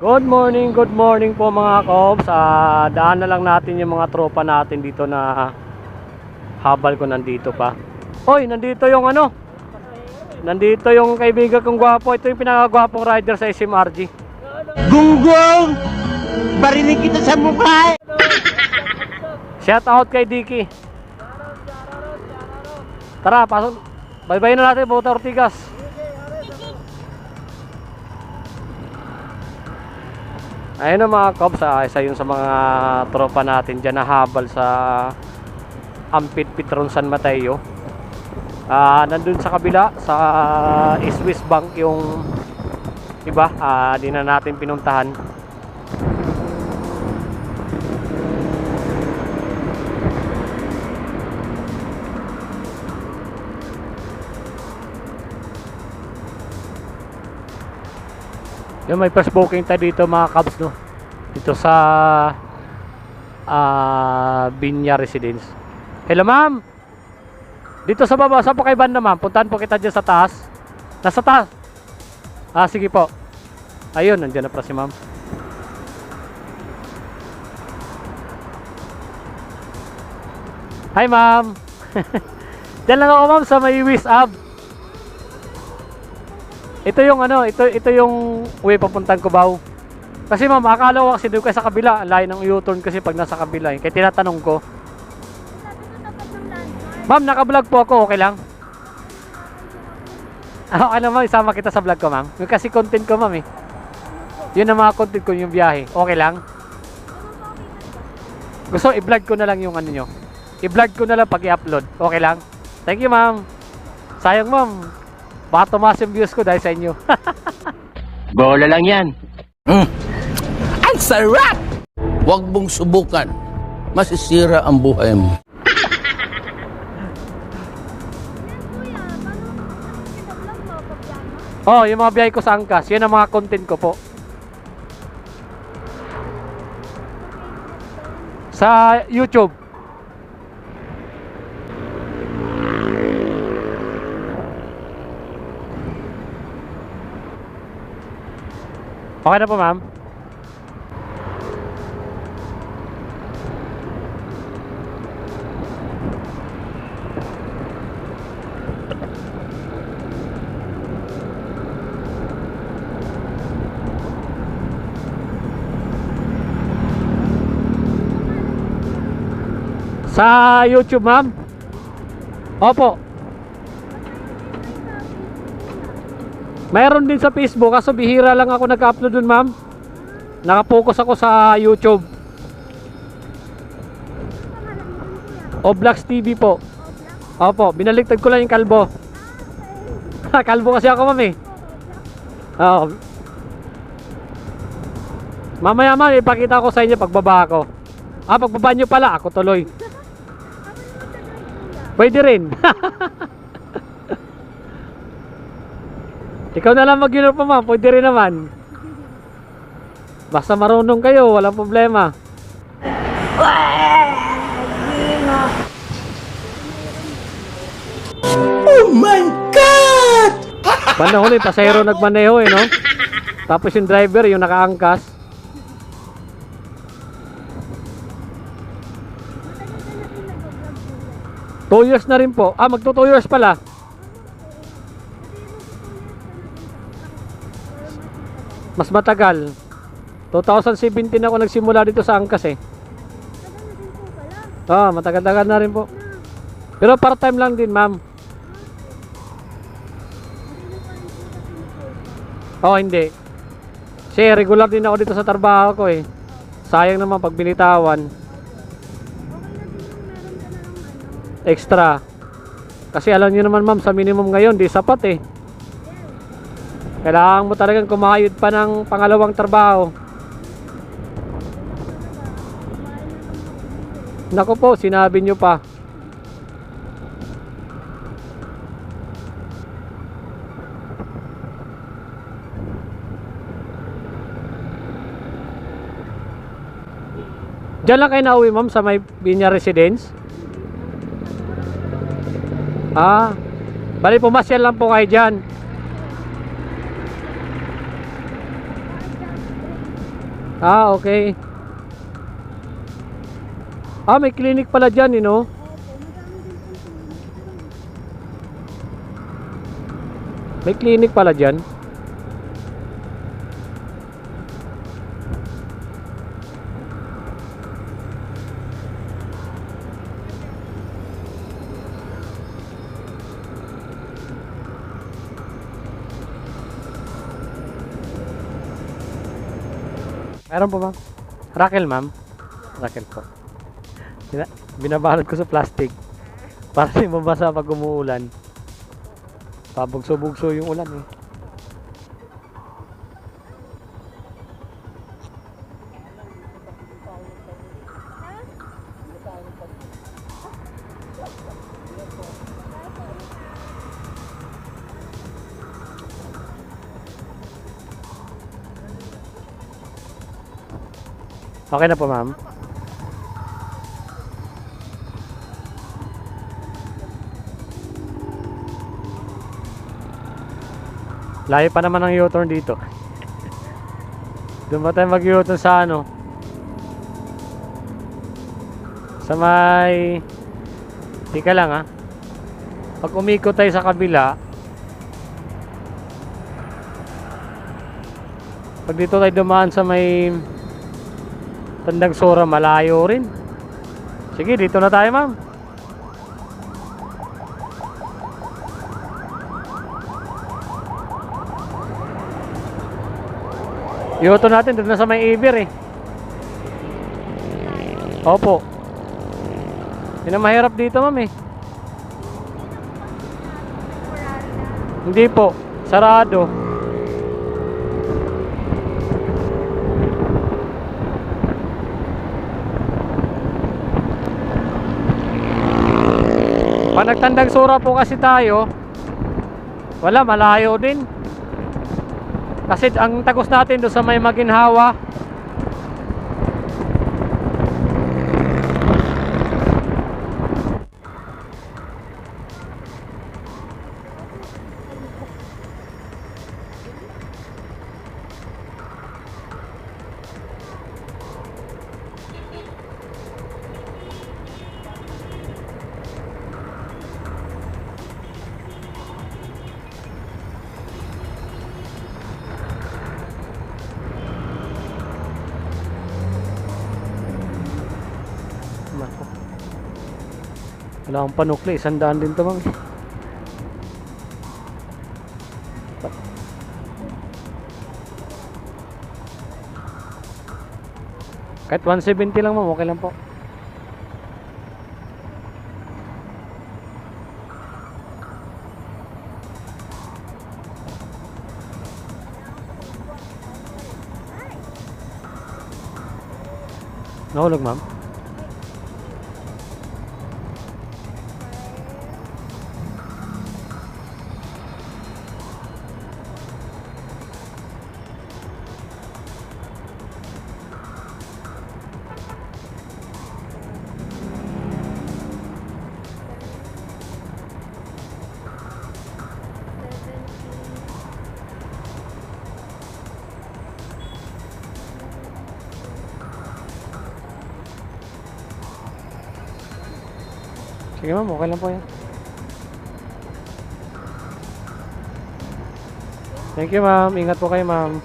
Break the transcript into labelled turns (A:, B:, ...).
A: Good morning po mga Kobs. Daan na lang natin yung mga tropa natin dito na habal ko nandito pa. Hoy, nandito yung ano? Nandito yung kaibigan kong gwapo. Ito yung pinakagwapong rider sa SMRG.
B: Gunggong! Barinig kita sa mukha!
A: Shout out kay Dicky. Tara, pasok. Bye-bye na natin, Bota Ortigas. Ayun na mga Kobs, isa yun sa mga tropa natin dyan na habal sa Ampit Petron San Mateo. Nandun sa kabila sa Swiss Bank yung iba, di na natin pinuntahan. Yung may first booking tayo dito mga Cubs, no? Dito sa Binya Residence. Hello ma'am. Dito sa baba, sa po kay banda ma'am. Puntahan po kita dyan sa taas. Nasa taas. Sige po. Ayun, nandiyan na pa si ma'am. Hi ma'am. Diyan lang ako ma'am sa may Wish Up. Ito yung ano, ito yung way papuntang Cubao. Kasi ma'am, akala ko kasi doon kayo sa kabila, layo ng U-turn kasi pag nasa kabila. Kaya tinatanong ko. Ma'am, naka-vlog po ako, okay lang? Okay lang ma'am, isama kita sa vlog ko ma'am. Yung kasi content ko ma'am eh. Yun ang mga content ko, yung biyahe. Okay lang? Gusto, i-vlog ko na lang yung ano nyo. I-vlog ko na lang pag i-upload. Okay lang? Thank you ma'am. Sayang ma'am. Baka tumaas yung views ko dahil sa inyo.
B: Bola lang yan. Ang sarap! Huwag mong subukan. Masisira ang buhay mo.
A: Oh, yung mga biyahe ko sa Angkas, yun ang mga content ko po. Sa YouTube. Okay na po ma'am. Sa YouTube ma'am? Opo. Mayroon din sa Facebook, kaso bihira lang ako nag-upload dun ma'am. Nakapokus ako sa YouTube. Oblax TV po. Opo, binaliktad ko lang yung kalbo. Kalbo kasi ako ma'am eh. Oo. Mamaya ma'am, ipakita ko sa inyo pagbaba ko. Pagbaba nyo pala, ako tuloy. Pwede rin. Ikaw na lang mag-uniform ma'am, pwede rin naman. Basta marunong kayo, walang problema.
B: Oh my God!
A: Panahon eh, pasahero nagmaneho eh, no? Tapos yung driver, yung nakaangkas. Two years na rin po. Magto 2 years pala. Mas matagal. 2017 ako nagsimula dito sa Angkas eh. Matagal-tagal na rin po. Pero part-time lang din ma'am. Hindi. Kasi regular din ako dito sa trabaho ko eh. Sayang naman pag binitawan. Extra. Kasi alam niyo naman ma'am, sa minimum ngayon di sapat eh. Kailangan mo talagang kumayod pa ng pangalawang trabaho. Naku po, sinabi nyo pa. Diyan lang kayo nauwi ma'am sa may Binya Residence? Bali pumasyal lang po kayo dyan. Ah, okay. Ah, may clinic pala dyan, you know? May clinic pala dyan. Meron po, ma'am? Raquel, ma'am? Raquel po. Binabalot ko sa plastic para hindi mabasa pag umuulan. Pabugso-bugso yung ulan eh. Okay na po, ma'am. Layo pa naman ang U-turn dito. Doon ba tayo mag-U-turn sa ano? Sa may... Tika lang ha. Pag umikot tayo sa kabila, pag dito tayo dumaan sa may Tandang Sora, malayo rin. Sige, dito na tayo, ma'am. Iuto natin doon na sa may Ibir eh. Opo. Yun ang mahirap dito, ma'am eh. Hindi po, sarado. Pag nagtandang Sura po kasi tayo, wala, malayo din. Kasi ang tagos natin doon sa may Maginhawa. Nako. Wala akong panukli, 100 din to, ma'am. Kahit 170 lang, ma'am, okay lang po. Nahulog, ma'am. Sige, ma'am, okay lang po yan. Thank you, ma'am. Ingat po kayo, ma'am.